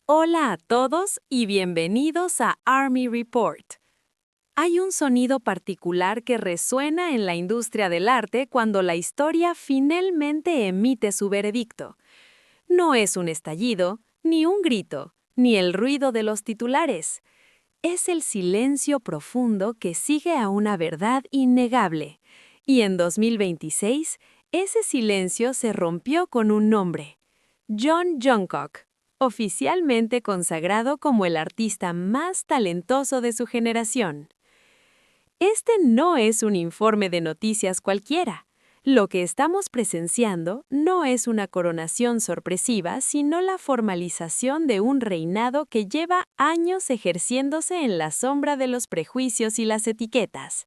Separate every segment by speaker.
Speaker 1: Hola a todos y bienvenidos a Army Report. Hay un sonido particular que resuena en la industria del arte cuando la historia finalmente emite su veredicto. No es un estallido, ni un grito, ni el ruido de los titulares. Es el silencio profundo que sigue a una verdad innegable. Y en 2026, ese silencio se rompió con un nombre: John Jungkook, oficialmente consagrado como el artista más talentoso de su generación. Este no es un informe de noticias cualquiera. Lo que estamos presenciando no es una coronación sorpresiva, sino la formalización de un reinado que lleva años ejerciéndose en la sombra de los prejuicios y las etiquetas.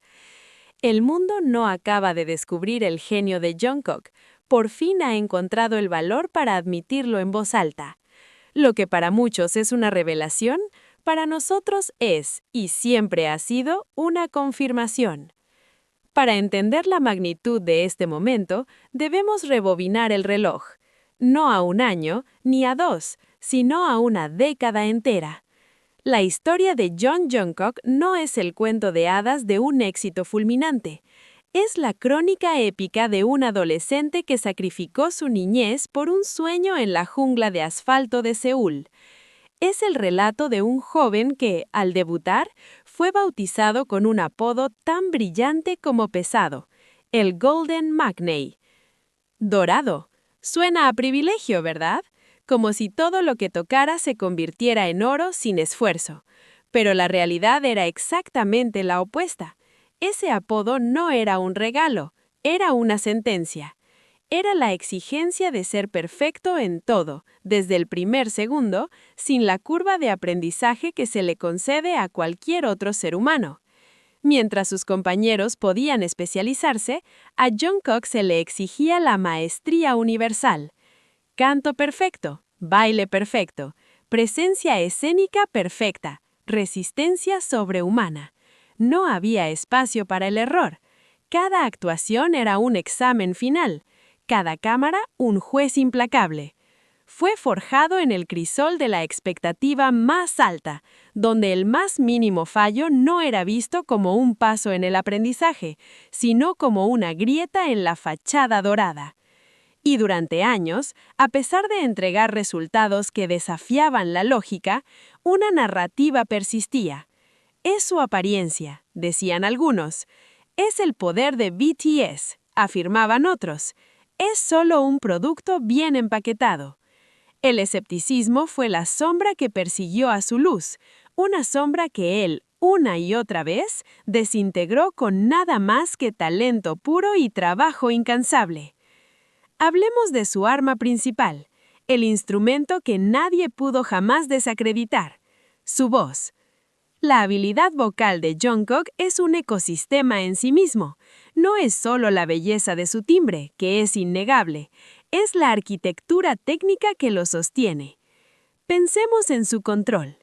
Speaker 1: El mundo no acaba de descubrir el genio de Jungkook, por fin ha encontrado el valor para admitirlo en voz alta. Lo que para muchos es una revelación, para nosotros es, y siempre ha sido, una confirmación. Para entender la magnitud de este momento, debemos rebobinar el reloj, no a un año ni a dos, sino a una década entera. La historia de John Jungkook no es el cuento de hadas de un éxito fulminante. Es la crónica épica de un adolescente que sacrificó su niñez por un sueño en la jungla de asfalto de Seúl. Es el relato de un joven que, al debutar, fue bautizado con un apodo tan brillante como pesado: el Golden Magnate. Dorado. Suena a privilegio, ¿verdad? Como si todo lo que tocara se convirtiera en oro sin esfuerzo. Pero la realidad era exactamente la opuesta. Ese apodo no era un regalo, era una sentencia. Era la exigencia de ser perfecto en todo, desde el primer segundo, sin la curva de aprendizaje que se le concede a cualquier otro ser humano. Mientras sus compañeros podían especializarse, a Jungkook se le exigía la maestría universal. Canto perfecto, baile perfecto, presencia escénica perfecta, resistencia sobrehumana. No había espacio para el error. Cada actuación era un examen final, cada cámara un juez implacable. Fue forjado en el crisol de la expectativa más alta, donde el más mínimo fallo no era visto como un paso en el aprendizaje, sino como una grieta en la fachada dorada. Y durante años, a pesar de entregar resultados que desafiaban la lógica, una narrativa persistía. Es su apariencia, decían algunos. Es el poder de BTS, afirmaban otros. Es solo un producto bien empaquetado. El escepticismo fue la sombra que persiguió a su luz, una sombra que él, una y otra vez, desintegró con nada más que talento puro y trabajo incansable. Hablemos de su arma principal, el instrumento que nadie pudo jamás desacreditar: su voz. La habilidad vocal de Jungkook es un ecosistema en sí mismo. No es solo la belleza de su timbre, que es innegable, es la arquitectura técnica que lo sostiene. Pensemos en su control.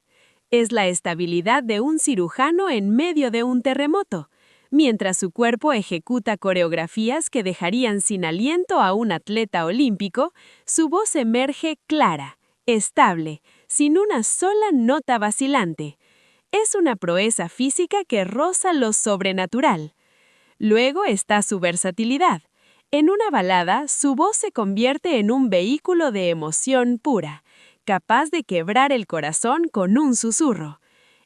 Speaker 1: Es la estabilidad de un cirujano en medio de un terremoto, mientras su cuerpo ejecuta coreografías que dejarían sin aliento a un atleta olímpico. Su voz emerge clara, estable, sin una sola nota vacilante. Es una proeza física que roza lo sobrenatural. Luego está su versatilidad. En una balada, su voz se convierte en un vehículo de emoción pura, capaz de quebrar el corazón con un susurro.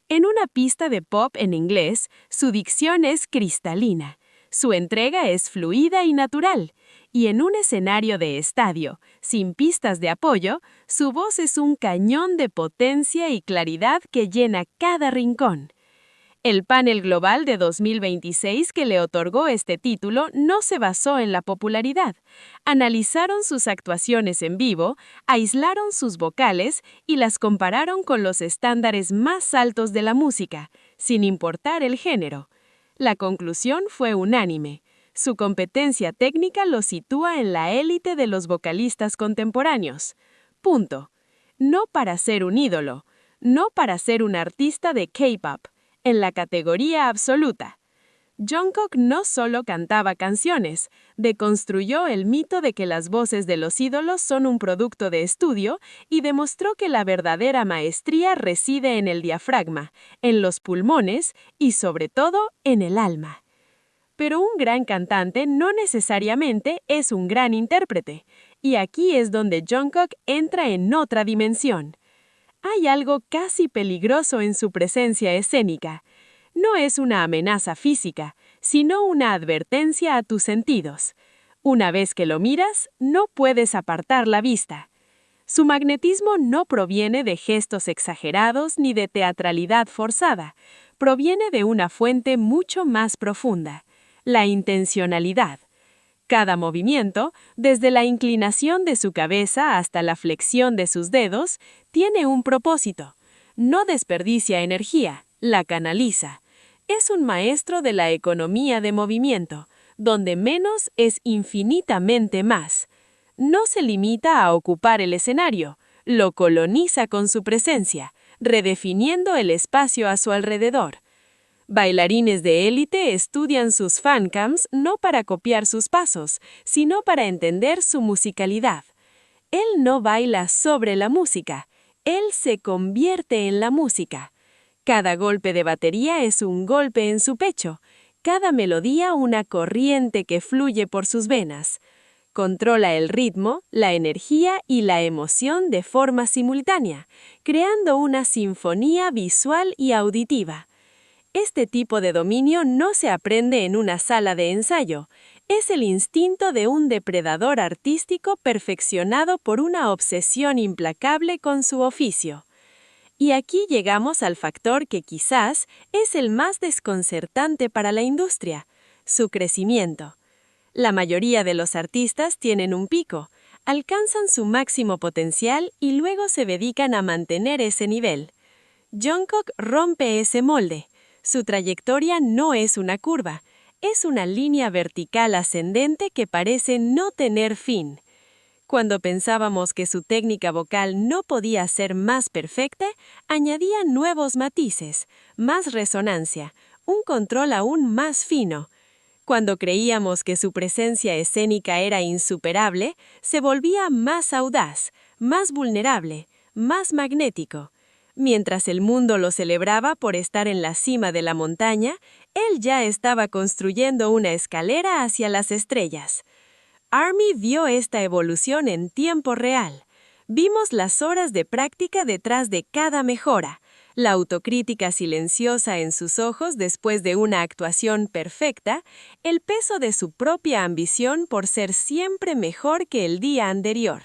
Speaker 1: En una pista de pop en inglés, su dicción es cristalina, su entrega es fluida y natural, y en un escenario de estadio, sin pistas de apoyo, su voz es un cañón de potencia y claridad que llena cada rincón. El panel global de 2026 que le otorgó este título no se basó en la popularidad. Analizaron sus actuaciones en vivo, aislaron sus vocales y las compararon con los estándares más altos de la música, sin importar el género. La conclusión fue unánime. Su competencia técnica lo sitúa en la élite de los vocalistas contemporáneos. Punto. No para ser un ídolo, no para ser un artista de K-pop, en la categoría absoluta. Jungkook no solo cantaba canciones, deconstruyó el mito de que las voces de los ídolos son un producto de estudio y demostró que la verdadera maestría reside en el diafragma, en los pulmones y, sobre todo, en el alma. Pero un gran cantante no necesariamente es un gran intérprete, y aquí es donde Jungkook entra en otra dimensión. Hay algo casi peligroso en su presencia escénica. No es una amenaza física, sino una advertencia a tus sentidos. Una vez que lo miras, no puedes apartar la vista. Su magnetismo no proviene de gestos exagerados ni de teatralidad forzada, proviene de una fuente mucho más profunda, la intencionalidad. Cada movimiento, desde la inclinación de su cabeza hasta la flexión de sus dedos, tiene un propósito. No desperdicia energía, la canaliza. Es un maestro de la economía de movimiento, donde menos es infinitamente más. No se limita a ocupar el escenario, lo coloniza con su presencia, redefiniendo el espacio a su alrededor. Bailarines de élite estudian sus fancams no para copiar sus pasos, sino para entender su musicalidad. Él no baila sobre la música, él se convierte en la música. Cada golpe de batería es un golpe en su pecho, cada melodía una corriente que fluye por sus venas. Controla el ritmo, la energía y la emoción de forma simultánea, creando una sinfonía visual y auditiva. Este tipo de dominio no se aprende en una sala de ensayo. Es el instinto de un depredador artístico perfeccionado por una obsesión implacable con su oficio. Y aquí llegamos al factor que quizás es el más desconcertante para la industria, su crecimiento. La mayoría de los artistas tienen un pico, alcanzan su máximo potencial y luego se dedican a mantener ese nivel. Jungkook rompe ese molde. Su trayectoria no es una curva, es una línea vertical ascendente que parece no tener fin. Cuando pensábamos que su técnica vocal no podía ser más perfecta, añadía nuevos matices, más resonancia, un control aún más fino. Cuando creíamos que su presencia escénica era insuperable, se volvía más audaz, más vulnerable, más magnético. Mientras el mundo lo celebraba por estar en la cima de la montaña, él ya estaba construyendo una escalera hacia las estrellas. ARMY vio esta evolución en tiempo real. Vimos las horas de práctica detrás de cada mejora, la autocrítica silenciosa en sus ojos después de una actuación perfecta, el peso de su propia ambición por ser siempre mejor que el día anterior.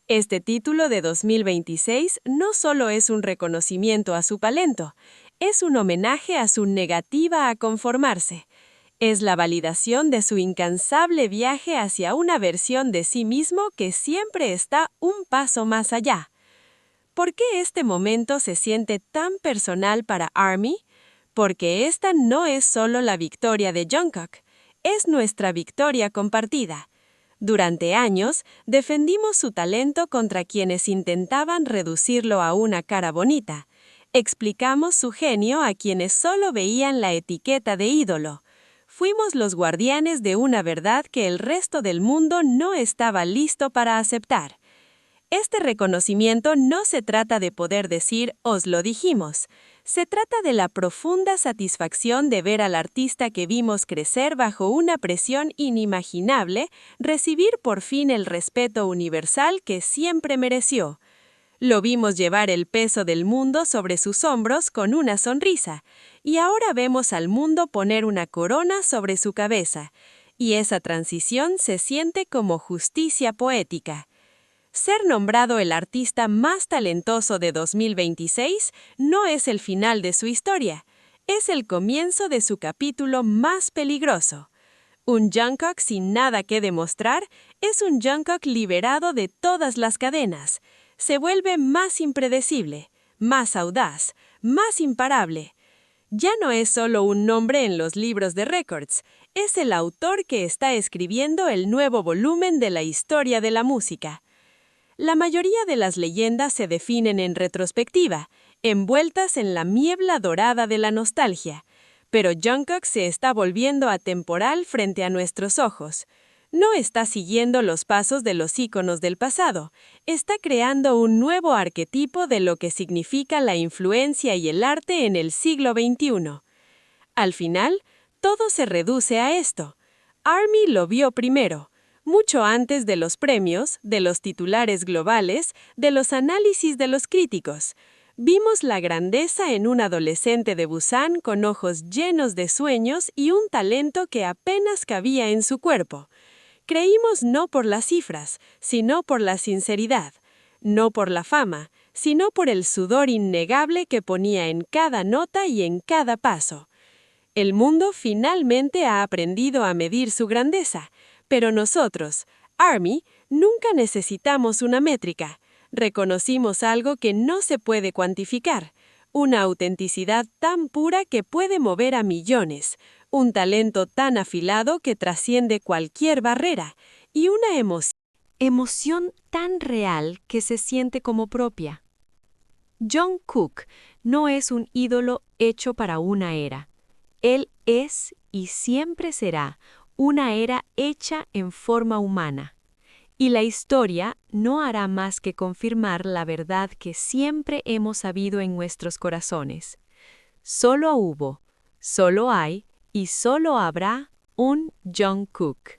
Speaker 1: Este título de 2026 no solo es un reconocimiento a su talento, es un homenaje a su negativa a conformarse. Es la validación de su incansable viaje hacia una versión de sí mismo que siempre está un paso más allá. ¿Por qué este momento se siente tan personal para ARMY? Porque esta no es solo la victoria de Jungkook, es nuestra victoria compartida. Durante años, defendimos su talento contra quienes intentaban reducirlo a una cara bonita. Explicamos su genio a quienes solo veían la etiqueta de ídolo. Fuimos los guardianes de una verdad que el resto del mundo no estaba listo para aceptar. Este reconocimiento no se trata de poder decir «os lo dijimos». Se trata de la profunda satisfacción de ver al artista que vimos crecer bajo una presión inimaginable, recibir por fin el respeto universal que siempre mereció. Lo vimos llevar el peso del mundo sobre sus hombros con una sonrisa, y ahora vemos al mundo poner una corona sobre su cabeza, y esa transición se siente como justicia poética. Ser nombrado el artista más talentoso de 2026 no es el final de su historia, es el comienzo de su capítulo más peligroso. Un Jungkook sin nada que demostrar es un Jungkook liberado de todas las cadenas. Se vuelve más impredecible, más audaz, más imparable. Ya no es solo un nombre en los libros de récords, es el autor que está escribiendo el nuevo volumen de la historia de la música. La mayoría de las leyendas se definen en retrospectiva, envueltas en la niebla dorada de la nostalgia.
Speaker 2: Pero Jungkook se está volviendo atemporal frente a nuestros ojos. No está siguiendo los pasos de los íconos del pasado, está creando un nuevo arquetipo de lo que significa la influencia y el arte en el siglo XXI. Al final, todo se reduce a esto. ARMY lo vio primero, mucho antes de los premios, de los titulares globales, de los análisis de los críticos. Vimos la grandeza en un adolescente de Busan con ojos llenos de sueños y un talento que apenas cabía en su cuerpo. Creímos no por las cifras, sino por la sinceridad, no por la fama, sino por el sudor innegable que ponía en cada nota y en cada paso. El mundo finalmente ha aprendido a medir su grandeza, pero nosotros, ARMY, nunca necesitamos una métrica. Reconocimos algo que no se puede cuantificar, una autenticidad tan pura que puede mover a millones, un talento tan afilado que trasciende cualquier barrera y una emoción tan real que se siente como propia. Jungkook no es un ídolo hecho para una era. Él es y siempre será una era hecha en forma humana. Y la historia no hará más que confirmar la verdad que siempre hemos sabido en nuestros corazones. Solo hubo, solo hay y solo habrá un Jungkook.